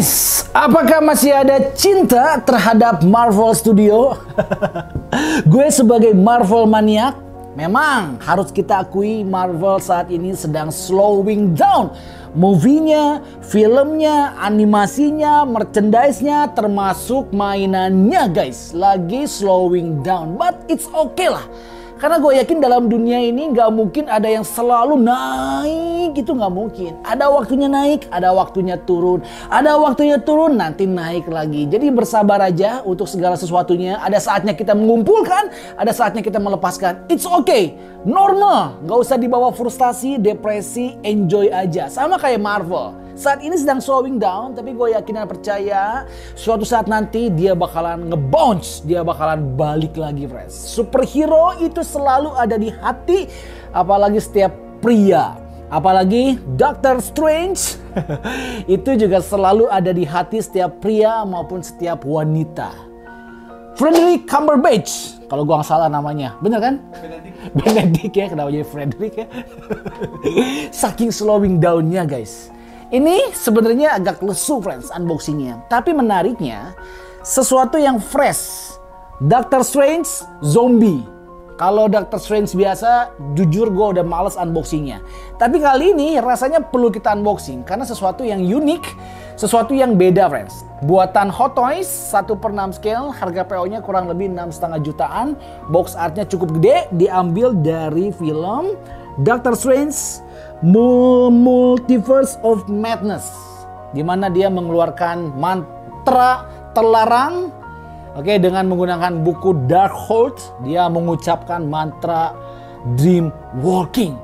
Guys, apakah masih ada cinta terhadap Marvel Studio? Gue sebagai Marvel maniak, memang harus kita akui Marvel saat ini sedang slowing down. Movie-nya, filmnya, animasinya, merchandise-nya, termasuk mainannya guys. Lagi slowing down, but it's okay lah. Karena gue yakin dalam dunia ini nggak mungkin ada yang selalu naik, itu nggak mungkin. Ada waktunya naik, ada waktunya turun. Ada waktunya turun, nanti naik lagi. Jadi bersabar aja untuk segala sesuatunya. Ada saatnya kita mengumpulkan, ada saatnya kita melepaskan. It's okay, normal. Nggak usah dibawa frustasi, depresi, enjoy aja. Sama kayak Marvel. Saat ini sedang slowing down, tapi gue yakin dan percaya suatu saat nanti dia bakalan nge-bounce, dia bakalan balik lagi friends. Superhero itu selalu ada di hati, apalagi setiap pria. Apalagi Doctor Strange itu juga selalu ada di hati setiap pria maupun setiap wanita. Frederick Cumberbatch, kalau gue nggak salah namanya, bener kan? Benedict ya, kenapa jadi Frederick ya? Saking slowing down-nya guys. Ini sebenarnya agak lesu friends unboxingnya. Tapi menariknya sesuatu yang fresh. Doctor Strange zombie. Kalau Doctor Strange biasa jujur gue udah males unboxingnya. Tapi kali ini rasanya perlu kita unboxing. Karena sesuatu yang unik. Sesuatu yang beda friends. Buatan Hot Toys 1/6 scale. Harga PO nya kurang lebih 6,5 jutaan. Box artnya cukup gede. Diambil dari film Doctor Strange Multiverse of Madness, di mana dia mengeluarkan mantra terlarang. Oke, dengan menggunakan buku Darkhold, dia mengucapkan mantra Dream Walking,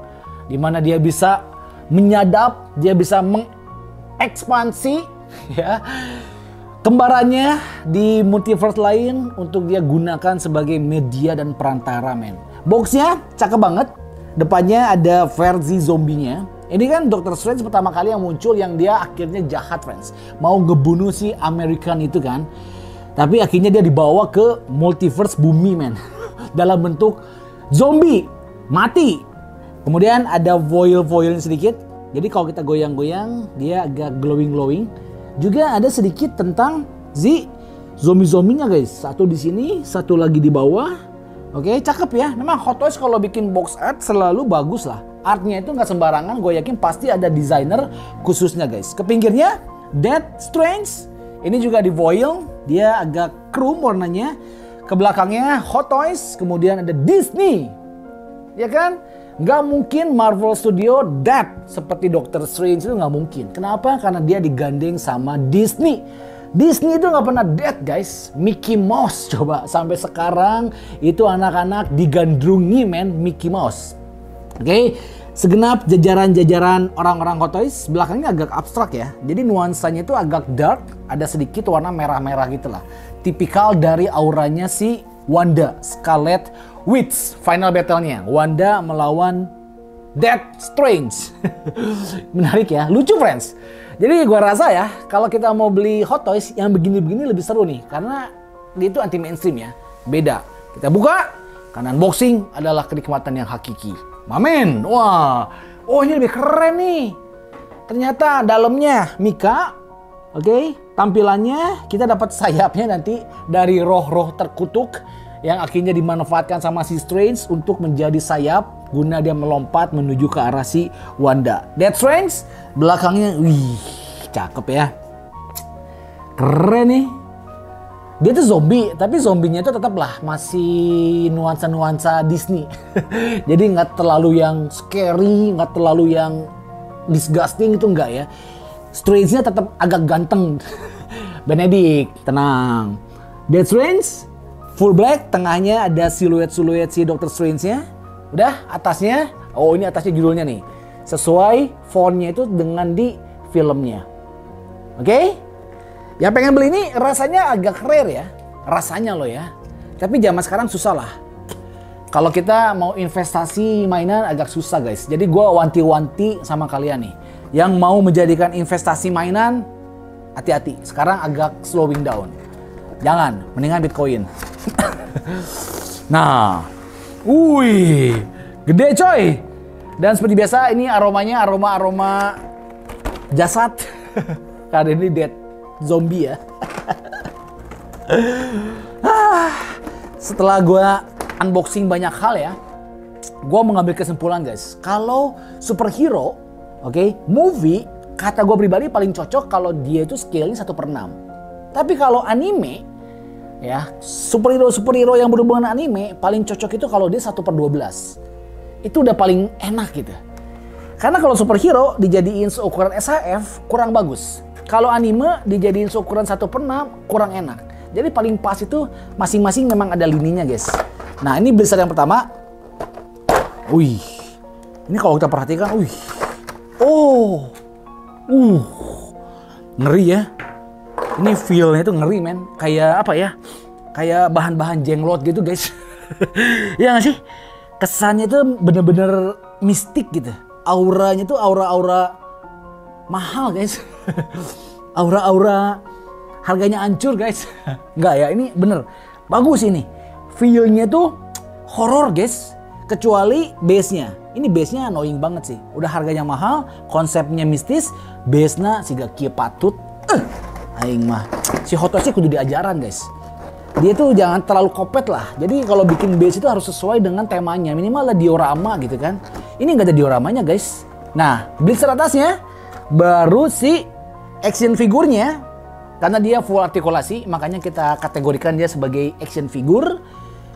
di mana dia bisa menyadap, dia bisa mengekspansi ya kembarannya di multiverse lain untuk dia gunakan sebagai media dan perantara men. Boxnya cakep banget. Depannya ada versi zombinya. Ini kan Doctor Strange pertama kali yang muncul yang dia akhirnya jahat friends. Mau ngebunuh si American itu kan. Tapi akhirnya dia dibawa ke multiverse bumi men. Dalam bentuk zombie. Mati. Kemudian ada foil-foilnya sedikit. Jadi kalau kita goyang-goyang dia agak glowing-glowing. Juga ada sedikit tentang si zombie-zombinya guys. Satu di sini, satu lagi di bawah. Oke, cakep ya. Memang Hot Toys kalau bikin box art selalu bagus lah. Artnya itu nggak sembarangan. Gue yakin pasti ada desainer khususnya guys. Ke pinggirnya Death Strange. Ini juga di foil. Dia agak chrome warnanya. Ke belakangnya Hot Toys. Kemudian ada Disney. Ya kan? Nggak mungkin Marvel Studio dead seperti Doctor Strange itu nggak mungkin. Kenapa? Karena dia digandeng sama Disney. Disney itu nggak pernah dead guys. Mickey Mouse coba sampai sekarang itu anak-anak digandrungi men Mickey Mouse. Oke, segenap jajaran-jajaran orang-orang Hot Toys belakangnya agak abstrak ya. Jadi nuansanya itu agak dark, ada sedikit warna merah-merah gitulah. Tipikal dari auranya si Wanda Scarlet Witch final battle-nya. Wanda melawan Death Strange. Menarik ya, lucu friends. Jadi gue rasa ya, kalau kita mau beli Hot Toys yang begini-begini lebih seru nih. Karena dia itu anti mainstream ya. Beda. Kita buka, karena unboxing adalah kenikmatan yang hakiki. Mamen, wah. Oh ini lebih keren nih. Ternyata dalamnya Mika. Oke, tampilannya kita dapat sayapnya nanti dari roh-roh terkutuk. Yang akhirnya dimanfaatkan sama si Strange untuk menjadi sayap guna dia melompat menuju ke arah si Wanda. Death Strange belakangnya, wih, cakep ya. Keren nih. Dia tuh zombie, tapi zombinya itu tetaplah masih nuansa-nuansa Disney. Jadi nggak terlalu yang scary, nggak terlalu yang disgusting itu enggak ya. Strange-nya tetap agak ganteng. Benedict, tenang. Death Strange full black, tengahnya ada siluet-siluet si Doctor Strange-nya. Udah, atasnya, oh ini atasnya judulnya nih. Sesuai fontnya itu dengan di filmnya. Oke? Yang pengen beli ini rasanya agak rare ya. Rasanya loh ya. Tapi zaman sekarang susah lah. Kalau kita mau investasi mainan agak susah guys. Jadi gue wanti-wanti sama kalian nih. Yang mau menjadikan investasi mainan, hati-hati. Sekarang agak slowing down. Jangan, mendingan Bitcoin. Nah, wih, gede coy. Dan seperti biasa ini aromanya aroma jasad. Karena ini Death zombie ya. Setelah gue unboxing banyak hal ya, gue mengambil kesimpulan guys, kalau superhero, movie, kata gue pribadi paling cocok kalau dia itu scale-nya 1/6. Tapi kalau anime, ya superhero yang berhubungan anime paling cocok itu kalau dia 1/12. Itu udah paling enak gitu. Karena kalau superhero dijadiin seukuran SHF kurang bagus. Kalau anime dijadiin seukuran 1/6 kurang enak. Jadi paling pas itu masing-masing memang ada lininya guys. Nah ini Blizzard yang pertama. Wih, ini kalau kita perhatikan, wih, ngeri ya. Ini feel-nya itu ngeri men. Kayak apa ya? Kayak bahan-bahan jenglot gitu guys. Iya nggak sih? Kesannya itu bener-bener mistik gitu. Auranya tuh aura-aura mahal guys. Aura-aura harganya hancur guys. Enggak ya, ini bener. Bagus ini. Feel-nya tuh horor guys. Kecuali base-nya. Ini base-nya annoying banget sih. Udah harganya mahal, konsepnya mistis, base-nya siga kieu patut. Aing mah. Si Hotoshi kudu diajaran guys. Dia tuh jangan terlalu kopet lah. Jadi kalau bikin base itu harus sesuai dengan temanya. Minimal ada diorama gitu kan. Ini nggak ada dioramanya guys. Nah, Blizzard atasnya baru si action figurnya. Karena dia full artikulasi, makanya kita kategorikan dia sebagai action figure.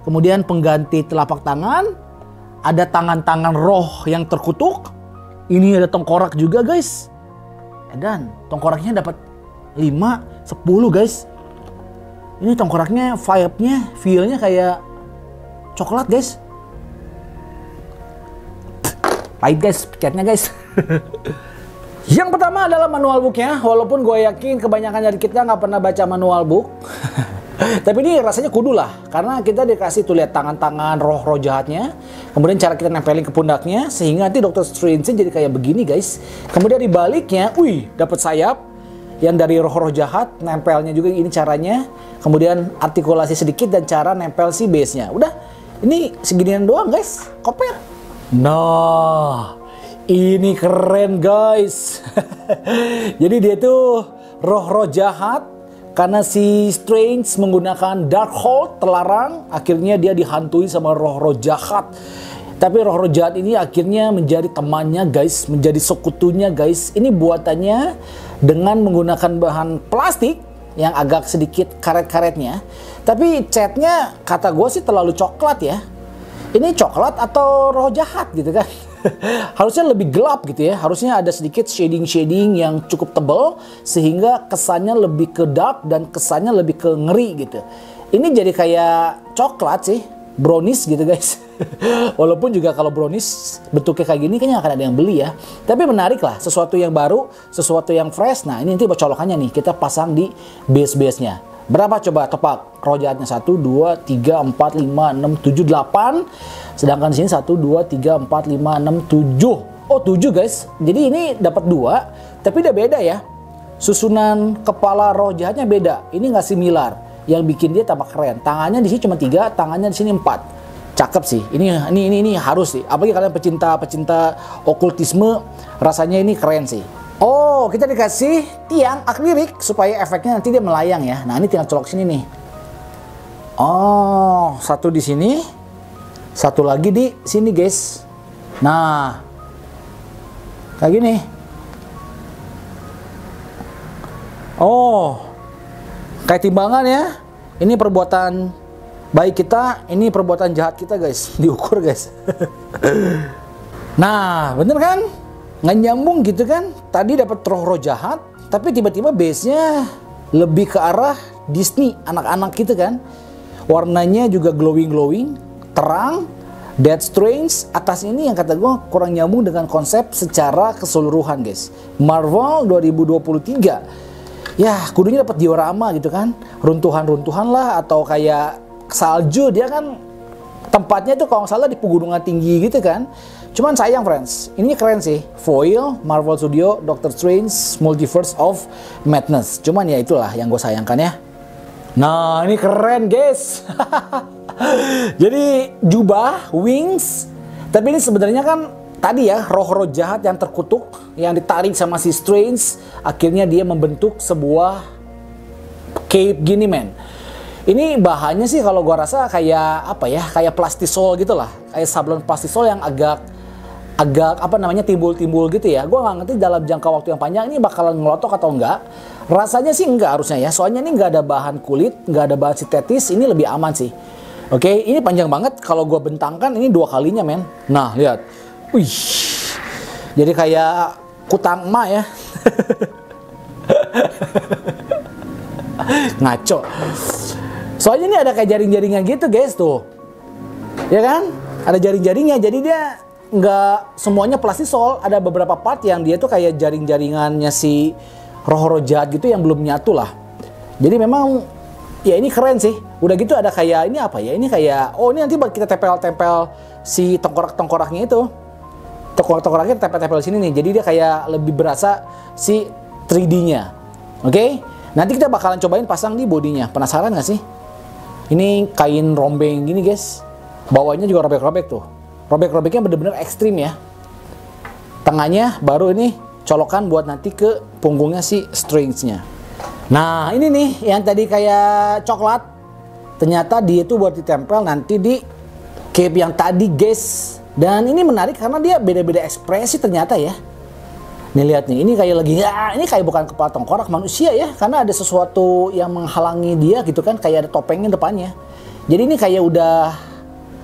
Kemudian pengganti telapak tangan. Ada tangan-tangan roh yang terkutuk. Ini ada tengkorak juga guys. Dan tengkoraknya dapat 5, 10 guys. Ini tengkoraknya, vibe-nya, feel-nya kayak coklat guys. Pahit guys, pecatnya guys. Yang pertama adalah manual book-nya. Walaupun gue yakin kebanyakan dari kita nggak pernah baca manual book. Tapi ini rasanya kudu lah. Karena kita dikasih tuh lihat tangan-tangan roh-roh jahatnya. Kemudian cara kita nempelin ke pundaknya. Sehingga nanti Dr. Strange jadi kayak begini guys. Kemudian di baliknya, wih, dapat sayap. Yang dari roh-roh jahat, nempelnya juga ini caranya. Kemudian artikulasi sedikit dan cara nempel si base-nya. Udah, ini seginian doang guys, koper. Nah, ini keren guys. Jadi dia tuh roh-roh jahat. Karena si Strange menggunakan Darkhold, terlarang. Akhirnya dia dihantui sama roh-roh jahat. Tapi roh-roh jahat ini akhirnya menjadi temannya guys, menjadi sekutunya guys. Ini buatannya dengan menggunakan bahan plastik yang agak sedikit karet-karetnya. Tapi catnya kata gue sih terlalu coklat ya. Ini coklat atau roh jahat gitu kan. Harusnya lebih gelap gitu ya. Harusnya ada sedikit shading-shading yang cukup tebal. Sehingga kesannya lebih ke dark dan kesannya lebih ke ngeri gitu. Ini jadi kayak coklat sih. Brownies gitu guys. Walaupun juga kalau brownies bentuknya kayak gini kayaknya akan ada yang beli ya. Tapi menarik lah, sesuatu yang baru, sesuatu yang fresh. Nah ini nanti colokannya nih, kita pasang di base-base-nya. Berapa coba topak? Roh jahatnya 1, 2, 3, 4, 5, 6, 7, 8. Sedangkan di sini 1, 2, 3, 4, 5, 6, 7. Oh 7 guys. Jadi ini dapat 2, tapi udah beda ya. Susunan kepala roh jahatnya beda. Ini nggak similar. Yang bikin dia tambah keren. Tangannya di sini cuma 3, tangannya di sini 4. Cakep sih. Ini harus sih. Apalagi kalian pecinta okultisme, rasanya ini keren sih. Oh, kita dikasih tiang akrilik supaya efeknya nanti dia melayang ya. Nah, ini tinggal colok sini nih. Oh, satu di sini, satu lagi di sini, guys. Nah, kayak gini. Oh, kayak timbangan ya. Ini perbuatan baik kita, ini perbuatan jahat kita guys. Diukur guys. Nah, bener kan? Nggak nyambung gitu kan? Tadi dapat roh-roh jahat, tapi tiba-tiba base-nya lebih ke arah Disney, anak-anak gitu kan. Warnanya juga glowing-glowing, terang. Dead Strange, atas ini yang kata gue kurang nyambung dengan konsep secara keseluruhan guys. Marvel 2023. Ya, kudunya dapat diorama gitu kan. Runtuhan-runtuhan lah atau kayak salju, dia kan tempatnya tuh kalau nggak salah di pegunungan tinggi gitu kan. Cuman sayang friends, ini keren sih. Foil, Marvel Studio, Doctor Strange, Multiverse of Madness. Cuman ya itulah yang gue sayangkan ya. Nah ini keren guys. Jadi jubah, wings. Tapi ini sebenarnya kan tadi ya roh-roh jahat yang terkutuk, yang ditarik sama si Strange. Akhirnya dia membentuk sebuah cape gini men. Ini bahannya sih kalau gua rasa kayak apa ya, kayak plastisol gitu lah, kayak sablon plastisol yang agak apa namanya timbul-timbul gitu ya. Gua nggak ngerti dalam jangka waktu yang panjang ini bakalan ngelotok atau enggak. Rasanya sih enggak harusnya ya, soalnya ini nggak ada bahan kulit, nggak ada bahan sintetis, ini lebih aman sih. Oke, ini panjang banget, kalau gua bentangkan ini 2 kalinya men. Nah lihat, wih, jadi kayak kutang emak ya. Ngaco. Soalnya ini ada kayak jaring-jaringnya gitu guys tuh, ya kan? Ada jaring-jaringnya, jadi dia nggak semuanya plastisol. Ada beberapa part yang dia tuh kayak jaring-jaringannya si roh-roh jahat gitu yang belum nyatu lah. Jadi memang ya ini keren sih. Udah gitu ada kayak ini apa ya? Ini kayak ini nanti kita tempel-tempel si tengkorak-tengkoraknya itu. Tengkorak-tengkoraknya tempel-tempel sini nih. Jadi dia kayak lebih berasa si 3D-nya. Oke? Nanti kita bakalan cobain pasang di bodinya. Penasaran nggak sih? Ini kain rombeng gini guys, bawahnya juga robek-robek tuh. Robek-robeknya bener-bener ekstrim ya. Tengahnya baru ini colokan buat nanti ke punggungnya si stringsnya. Nah ini nih yang tadi kayak coklat, ternyata dia itu buat ditempel nanti di cape yang tadi guys. Dan ini menarik karena dia beda-beda ekspresi ternyata ya. Nih lihat nih, ini kayak lagi ini kayak bukan kepala tengkorak manusia ya, karena ada sesuatu yang menghalangi dia gitu kan, kayak ada topengnya depannya. Jadi ini kayak udah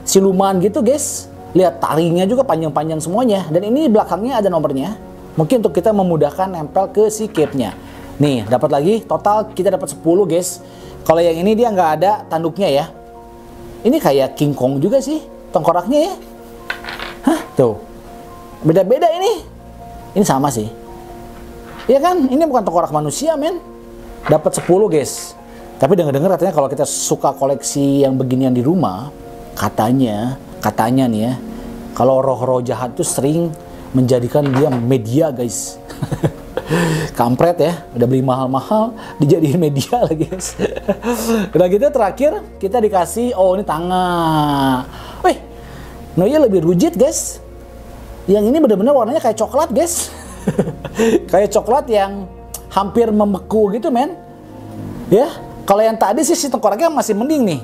siluman gitu guys. Lihat taringnya juga panjang-panjang semuanya, dan ini belakangnya ada nomornya. Mungkin untuk kita memudahkan nempel ke si cape-nya. Nih, dapat lagi, total kita dapat 10 guys. Kalau yang ini dia nggak ada tanduknya ya. Ini kayak King Kong juga sih tengkoraknya ya. Hah, tuh. Beda-beda ini. Ini sama sih. Iya kan? Ini bukan tengkorak manusia, men. Dapat 10, guys. Tapi dengar-dengar katanya kalau kita suka koleksi yang beginian di rumah, katanya nih ya, kalau roh-roh jahat tuh sering menjadikan dia media, guys. Kampret ya, udah beli mahal-mahal dijadiin media lagi, guys. Udah gitu terakhir kita dikasih ini tangan. Wih, Noya lebih rujit, guys. Yang ini benar-benar warnanya kayak coklat guys. Kayak coklat yang hampir membeku gitu men. Ya, kalau yang tadi sih si tengkoraknya masih mending nih.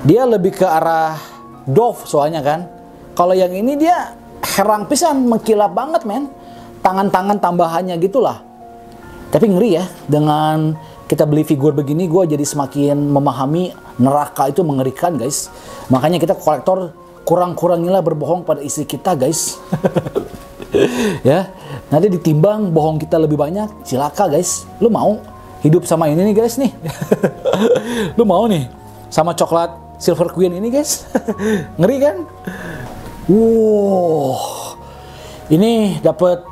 Dia lebih ke arah Dove soalnya kan. Kalau yang ini dia herang pisan, mengkilap banget men. Tangan-tangan tambahannya gitulah. Tapi ngeri ya, dengan kita beli figur begini gue jadi semakin memahami neraka itu mengerikan guys. Makanya kita kolektor kurang-kurangilah berbohong pada istri kita guys. Ya, nanti ditimbang bohong kita lebih banyak, cilaka guys. Lu mau hidup sama ini nih guys nih? Lu mau nih sama coklat Silver Queen ini guys? Ngeri kan? Wow, ini dapat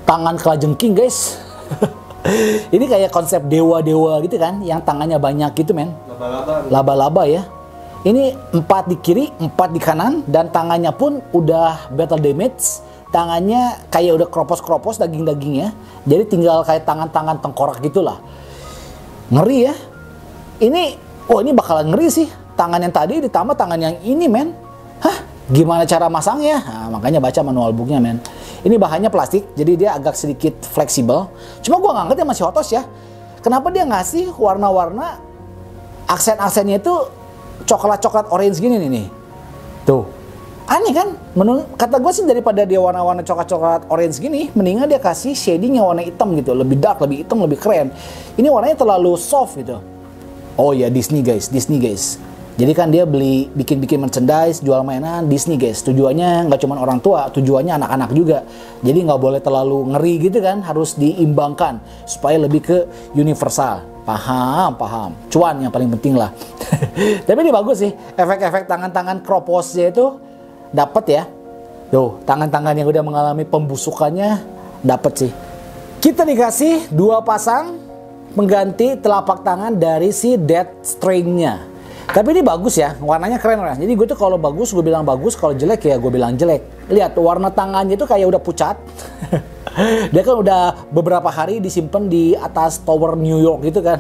tangan kelajengking guys. Ini kayak konsep dewa-dewa gitu kan, yang tangannya banyak gitu men. Laba-laba ya. Ini 4 di kiri, 4 di kanan, dan tangannya pun udah battle damage. Tangannya kayak udah kropos-kropos daging-dagingnya. Jadi tinggal kayak tangan-tangan tengkorak gitulah. Ngeri ya. Ini bakalan ngeri sih. Tangan yang tadi ditambah tangan yang ini men. Hah? Gimana cara masangnya? Nah, makanya baca manual booknya men. Ini bahannya plastik, jadi dia agak sedikit fleksibel. Cuma gua nggak ngerti sama si Hotos ya. Kenapa dia ngasih warna-warna aksen-aksennya itu coklat-coklat orange gini nih. Tuh. Aneh kan? Kata gue sih daripada dia warna-warna coklat-coklat orange gini, mendingan dia kasih shading yang warna hitam gitu. Lebih dark, lebih hitam, lebih keren. Ini warnanya terlalu soft gitu. Oh ya, Disney guys. Jadi kan dia bikin merchandise, jual mainan Disney guys. Tujuannya nggak cuma orang tua, tujuannya anak-anak juga. Jadi nggak boleh terlalu ngeri gitu kan, harus diimbangkan supaya lebih ke universal. Paham. Cuan yang paling penting lah. Tapi ini bagus sih, efek-efek tangan-tangan kroposnya itu dapat ya. Tuh, tangan-tangan yang udah mengalami pembusukannya dapat sih. Kita dikasih 2 pasang pengganti telapak tangan dari si dead string-nya. Tapi ini bagus ya, warnanya keren. Jadi gue tuh kalau bagus gue bilang bagus, kalau jelek ya gue bilang jelek. Lihat warna tangannya itu kayak udah pucat. Dia kan udah beberapa hari disimpan di atas tower New York gitu kan.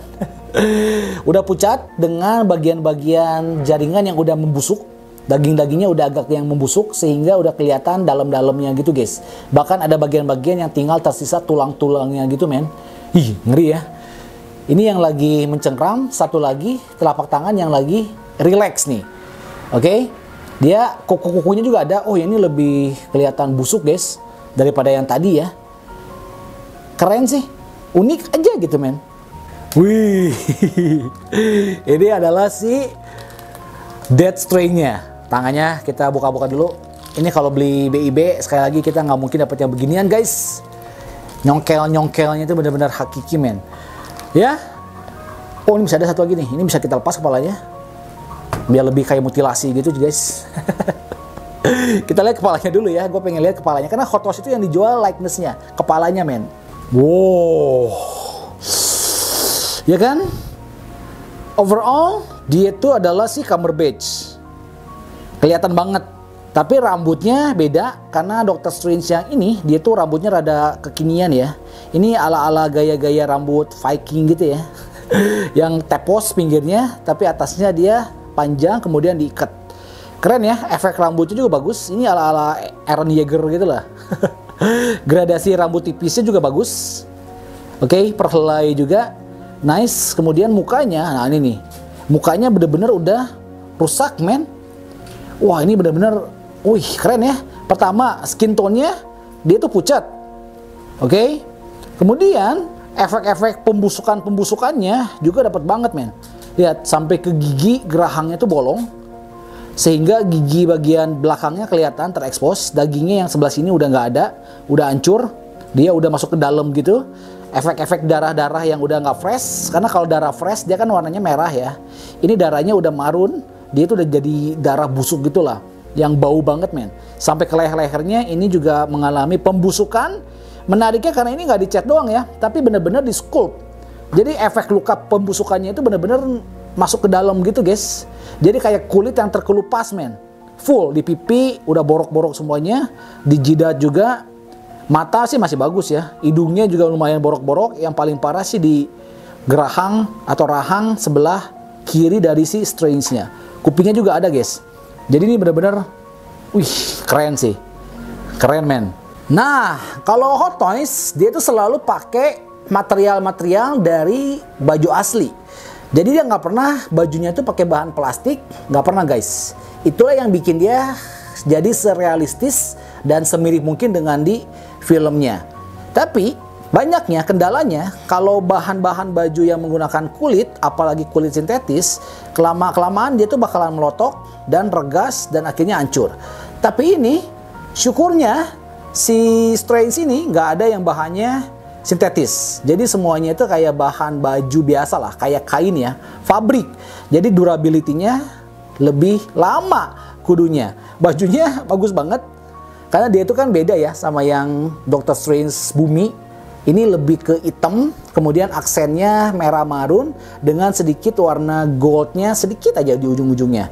Udah pucat dengan bagian-bagian jaringan yang udah membusuk. Daging-dagingnya udah agak yang membusuk sehingga udah kelihatan dalam-dalamnya gitu guys. Bahkan ada bagian-bagian yang tinggal tersisa tulang-tulangnya gitu men. Ih, ngeri ya. Ini yang lagi mencengkram, satu lagi telapak tangan yang lagi relax nih. Oke, dia kuku-kukunya juga ada. Oh, ini lebih kelihatan busuk guys daripada yang tadi ya. Keren sih, unik aja gitu men. Wih, ini adalah si Death Strain-nya. Tangannya kita buka-buka dulu. Ini kalau beli BIB, sekali lagi kita nggak mungkin dapat yang beginian guys. Nyongkel-nyongkelnya itu benar-benar hakiki men. Ya, oh ini bisa ada satu lagi nih. Ini bisa kita lepas kepalanya, biar lebih kayak mutilasi gitu guys. Kita lihat kepalanya dulu ya. Gue pengen lihat kepalanya karena Hot Wheels itu yang dijual likeness-nya, kepalanya men. Wow. Ya kan? Overall, dia itu adalah si Cumberbatch. Kelihatan banget. Tapi rambutnya beda karena Dr. Strange yang ini, dia tuh rambutnya rada kekinian ya. Ini ala-ala gaya-gaya rambut Viking gitu ya. Yang tepos pinggirnya, tapi atasnya dia panjang kemudian diikat. Keren ya, efek rambutnya juga bagus. Ini ala-ala Eren Yeager gitu lah. Gradasi rambut tipisnya juga bagus. Oke, perhelai juga. Nice, kemudian mukanya, nah ini nih, mukanya bener-bener udah rusak men. Wah ini bener-bener, wih keren ya. Pertama skin tone-nya dia tuh pucat, oke. Kemudian efek-efek pembusukannya juga dapat banget men. Lihat sampai ke gigi gerahangnya tuh bolong, sehingga gigi bagian belakangnya kelihatan terekspos. Dagingnya yang sebelah sini udah nggak ada, udah hancur, dia udah masuk ke dalam gitu. Efek-efek darah-darah yang udah nggak fresh, karena kalau darah fresh dia kan warnanya merah ya. Ini darahnya udah marun, dia itu udah jadi darah busuk gitulah, yang bau banget men. Sampai ke leher-lehernya ini juga mengalami pembusukan. Menariknya karena ini nggak dicat doang ya, tapi bener-bener di sculpt. Jadi efek luka pembusukannya itu bener-bener masuk ke dalam gitu guys. Jadi kayak kulit yang terkelupas men. Full di pipi udah borok-borok semuanya, di jidat juga. Mata sih masih bagus ya, hidungnya juga lumayan borok-borok. Yang paling parah sih di gerahang atau rahang sebelah kiri dari si Strange-nya. Kupingnya juga ada guys. Jadi ini bener-bener, wih keren sih, keren men. Nah kalau Hot Toys dia tuh selalu pakai material-material dari baju asli. Jadi dia nggak pernah bajunya tuh pakai bahan plastik, nggak pernah guys. Itulah yang bikin dia jadi serealistis dan semirip mungkin dengan di filmnya. Tapi banyaknya kendalanya kalau bahan-bahan baju yang menggunakan kulit, apalagi kulit sintetis, kelamaan dia tuh bakalan melotok dan regas dan akhirnya hancur. Tapi ini syukurnya si Strange ini nggak ada yang bahannya sintetis. Jadi semuanya itu kayak bahan baju biasa lah, kayak kain ya, fabrik. Jadi durability-nya lebih lama kudunya. Bajunya bagus banget. Karena dia itu kan beda ya sama yang Doctor Strange Bumi. Ini lebih ke hitam, kemudian aksennya merah marun dengan sedikit warna goldnya sedikit aja di ujung-ujungnya.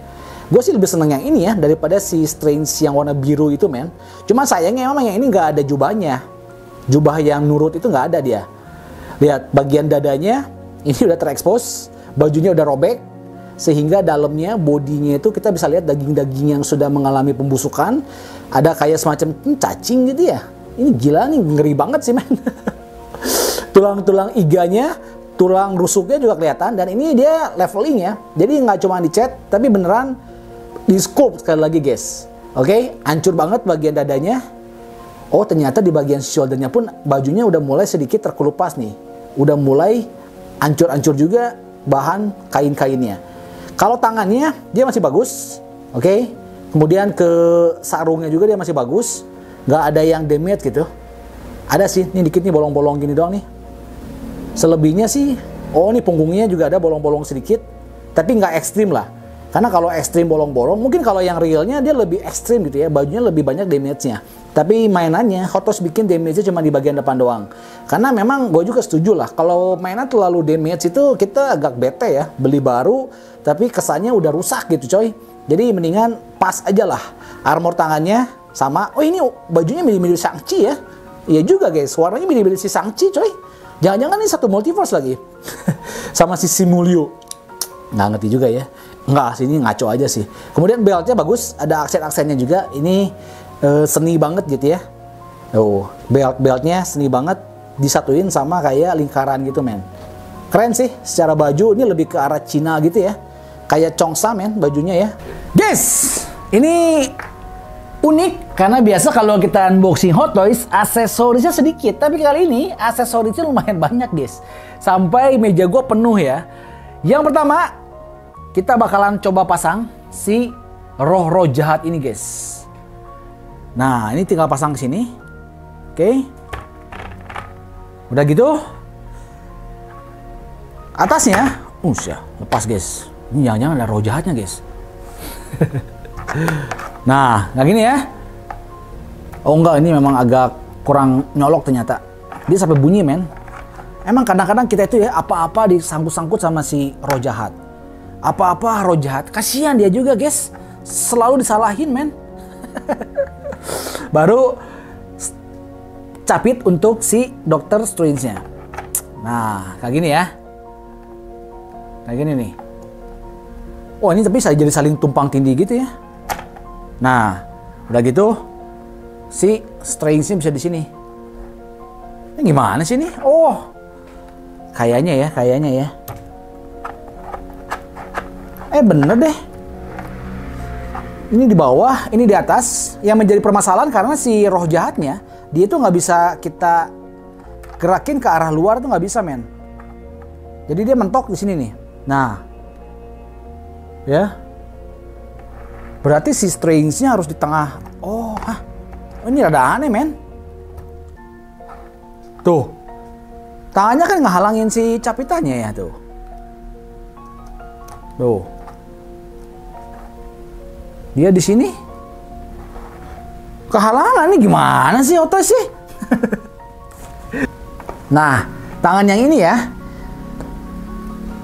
Gue sih lebih seneng yang ini ya daripada si Strange yang warna biru itu men. Cuma sayangnya memang yang ini nggak ada jubahnya. Jubah yang nurut itu nggak ada dia. Lihat bagian dadanya ini udah terekspos, bajunya udah robek. Sehingga dalamnya, bodinya itu kita bisa lihat daging-daging yang sudah mengalami pembusukan. Ada kayak semacam cacing gitu ya. Ini gila nih, ngeri banget sih men. Tulang-tulang iganya, tulang rusuknya juga kelihatan. Dan ini dia leveling ya. Jadi nggak cuma dicat, tapi beneran di sculpt sekali lagi guys. Oke, hancur banget bagian dadanya. Oh ternyata di bagian shouldernya pun bajunya udah mulai sedikit terkelupas nih. Udah mulai hancur-hancur juga bahan kain-kainnya. Kalau tangannya dia masih bagus, oke. Kemudian ke sarungnya juga dia masih bagus, nggak ada yang damage gitu. Ada sih, ini dikit nih bolong-bolong gini doang nih. Selebihnya sih, oh ini punggungnya juga ada bolong-bolong sedikit, tapi nggak ekstrim lah. Karena kalau ekstrim bolong-bolong, mungkin kalau yang realnya dia lebih ekstrim gitu ya, bajunya lebih banyak damage-nya. Tapi mainannya, Hot Toys bikin damage-nya cuma di bagian depan doang. Karena memang gue juga setuju lah, kalau mainan terlalu damage itu kita agak bete ya, beli baru, tapi kesannya udah rusak gitu coy. Jadi mendingan pas aja lah, armor tangannya sama. Oh ini bajunya mirip-mirip Shang-Chi ya. Iya juga guys, warnanya mirip-mirip si Shang-Chi coy. Jangan-jangan ini satu multiverse lagi. Sama si Simulio. Nggak ngerti juga ya. Nggak, sini ngaco aja sih. Kemudian beltnya bagus, ada aksen-aksennya juga. Ini seni banget gitu ya. Oh, beltnya seni banget, disatuin sama kayak lingkaran gitu men. Keren sih secara baju, ini lebih ke arah Cina gitu ya. Kayak Chongsa men bajunya ya. Guys, ini unik karena biasa kalau kita unboxing Hot Toys aksesorisnya sedikit, tapi kali ini aksesorisnya lumayan banyak guys. Sampai meja gue penuh ya. Yang pertama, kita bakalan coba pasang si roh-roh jahat ini guys. Nah, ini tinggal pasang ke sini. Oke. Udah gitu. Atasnya, ya, lepas guys. Ini jangan-jangan ada roh jahatnya guys. Nah, kayak gini ya. Oh enggak, ini memang agak kurang nyolok ternyata. Dia sampai bunyi men. Emang kadang-kadang kita itu ya apa-apa disangkut-sangkut sama si roh jahat. Apa-apa roh jahat. Kasihan dia juga guys. Selalu disalahin men. Baru capit untuk si Dr. Strange-nya. Nah, kayak gini ya. Kayak gini nih. Oh, ini tapi jadi saling tumpang tindih gitu ya. Nah, udah gitu si Strange-nya bisa di sini. Ini gimana sih ini? Oh. Kayaknya ya. Bener deh. Ini di bawah, ini di atas. Yang menjadi permasalahan karena si roh jahatnya, dia itu nggak bisa kita gerakin ke arah luar, tuh nggak bisa men. Jadi dia mentok di sini nih. Nah, ya. Berarti si Strange-nya harus di tengah. Oh, ini rada aneh men. Tuh, tangannya kan ngehalangin si capitannya ya tuh. Tuh. Dia di sini. Kehalangan nih gimana sih Hot Toys sih? Nah, tangan yang ini ya.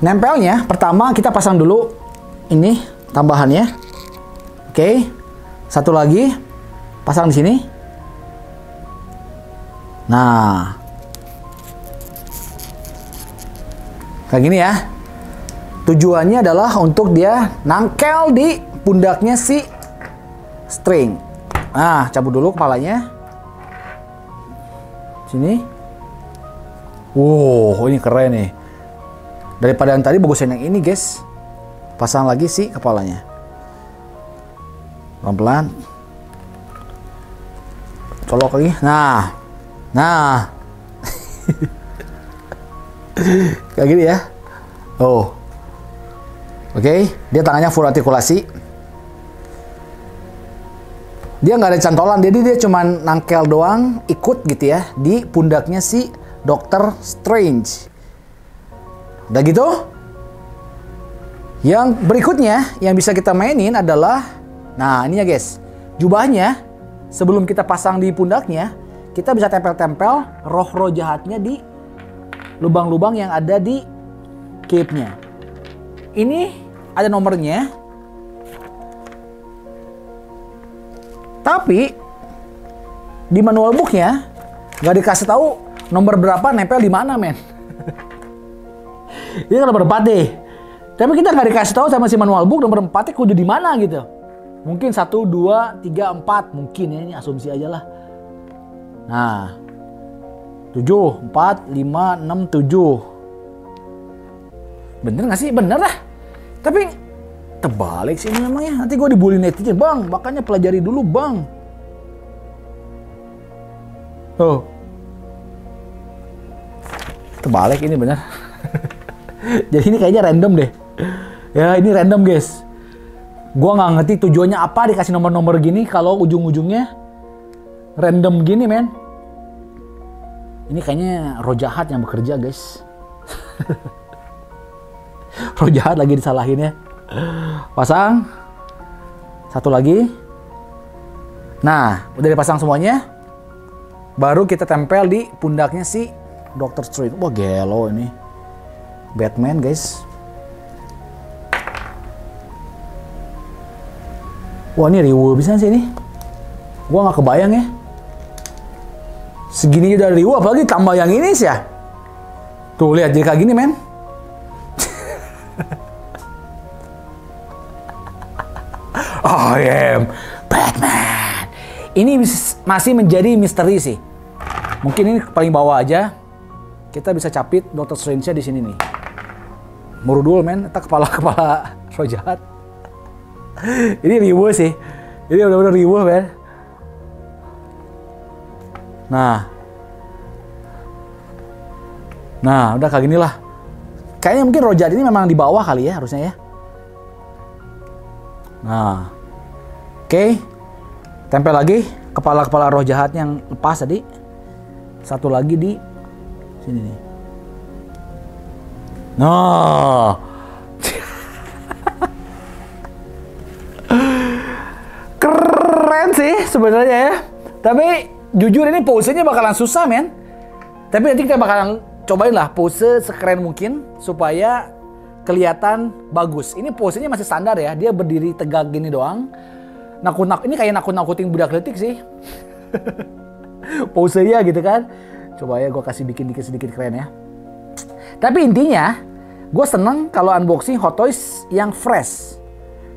Nempelnya pertama kita pasang dulu ini tambahannya. Oke. Satu lagi pasang di sini. Nah. Kayak gini ya. Tujuannya adalah untuk dia nangkel di pundaknya si String. Nah, cabut dulu kepalanya. Sini. Wow, ini keren nih. Daripada yang tadi bagusan yang ini, guys. Pasang lagi si kepalanya. Pelan-pelan. Colok lagi. Nah. Kayak gini ya. Oh. Oke, dia tangannya full artikulasi. Dia nggak ada cantolan, jadi dia cuman nangkel doang, ikut gitu ya di pundaknya si Dr. Strange. Udah gitu, yang berikutnya yang bisa kita mainin adalah, nah ini ya guys, jubahnya sebelum kita pasang di pundaknya, kita bisa tempel-tempel roh-roh jahatnya di lubang-lubang yang ada di cape-nya. Ini ada nomornya. Tapi di manual booknya nggak dikasih tahu nomor berapa nempel di mana men. Ini kan nomor 4 deh. Tapi kita nggak dikasih tahu sama si manual book nomor 4-nya kudu di mana gitu. Mungkin 1, 2, 3, 4 mungkin ya, ini asumsi aja lah. Nah, 7, 4, 5, 6, 7. Bener nggak sih? Bener lah. Tapi terbalik sih ini memang ya. Nanti gue dibully netizen, bang. Makanya pelajari dulu, bang. Oh. Terbalik ini bener. Jadi ini kayaknya random deh. Ya ini random guys. Gue nggak ngerti tujuannya apa dikasih nomor-nomor gini kalau ujung-ujungnya random gini men. Ini kayaknya roh jahat yang bekerja guys. Roh jahat lagi disalahin ya. Pasang. Satu lagi. Nah, udah dipasang semuanya. Baru kita tempel di pundaknya si Dr. Strange. Wah, gelo ini. Batman, guys. Wah, ini riuh bisa sih ini. Gua nggak kebayang ya. Segini udah riuh, apalagi tambah yang ini sih ya. Tuh, lihat jadi kayak gini, men. I am Batman. Ini masih menjadi misteri sih. Mungkin ini paling bawah aja. Kita bisa capit Dr. Strange-nya di sini nih. Murudul men, eta kepala roh jahat. Ini riweuh sih. Ini benar-benar riweuh men. Nah, udah kayak gini lah. Kayaknya mungkin roh jahat ini memang di bawah kali ya harusnya ya. Nah, oke. Tempel lagi kepala-kepala roh jahat yang lepas tadi. Satu lagi di sini nih. Nah. Keren sih sebenarnya ya. Tapi jujur ini posenya bakalan susah men. Tapi nanti kita bakalan cobain lah pose sekeren mungkin supaya kelihatan bagus. Ini posenya masih standar ya. Dia berdiri tegak gini doang. Ini kayak nakut-nakutin budak letik sih. Posenya gitu kan. Coba ya gue kasih bikin sedikit keren ya. Tapi intinya gue seneng kalau unboxing Hot Toys yang fresh.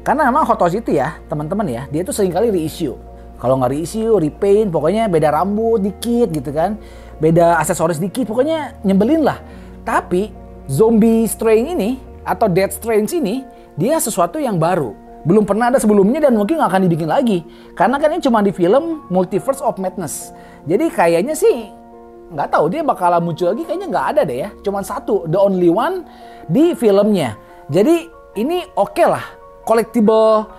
Karena memang Hot Toys itu ya teman-teman ya, dia tuh seringkali reissue. Kalau nggak reissue, repaint, pokoknya beda rambut dikit gitu kan. Beda aksesoris dikit, pokoknya nyebelin lah. Tapi Zombie Strange ini atau Death Strange ini, dia sesuatu yang baru. Belum pernah ada sebelumnya dan mungkin nggak akan dibikin lagi. Karena kan ini cuma di film Multiverse of Madness. Jadi kayaknya sih nggak tahu dia bakalan muncul lagi, kayaknya nggak ada deh ya. Cuman satu, the only one di filmnya. Jadi ini oke lah, collectible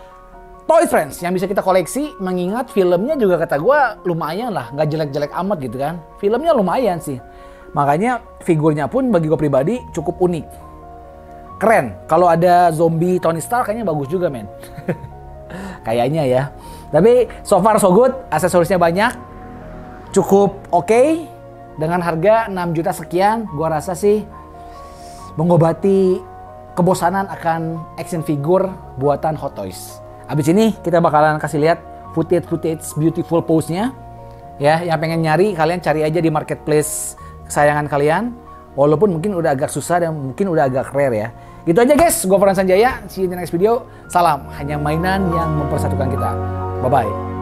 toy friends yang bisa kita koleksi. Mengingat filmnya juga kata gue lumayan lah, nggak jelek-jelek amat gitu kan. Filmnya lumayan sih. Makanya figurnya pun bagi gue pribadi cukup unik. Keren. Kalau ada zombie Tony Stark kayaknya bagus juga men. Kayaknya ya. Tapi so far so good, aksesorisnya banyak. Cukup oke. Dengan harga 6 juta sekian, gua rasa sih mengobati kebosanan akan action figure buatan Hot Toys. Abis ini kita bakalan kasih lihat footage beautiful pose-nya. Ya, yang pengen nyari kalian cari aja di marketplace kesayangan kalian. Walaupun mungkin udah agak susah dan mungkin udah agak rare ya. Gitu aja guys, gua Farhan Sanjaya. See you in the next video. Salam, hanya mainan yang mempersatukan kita. Bye-bye.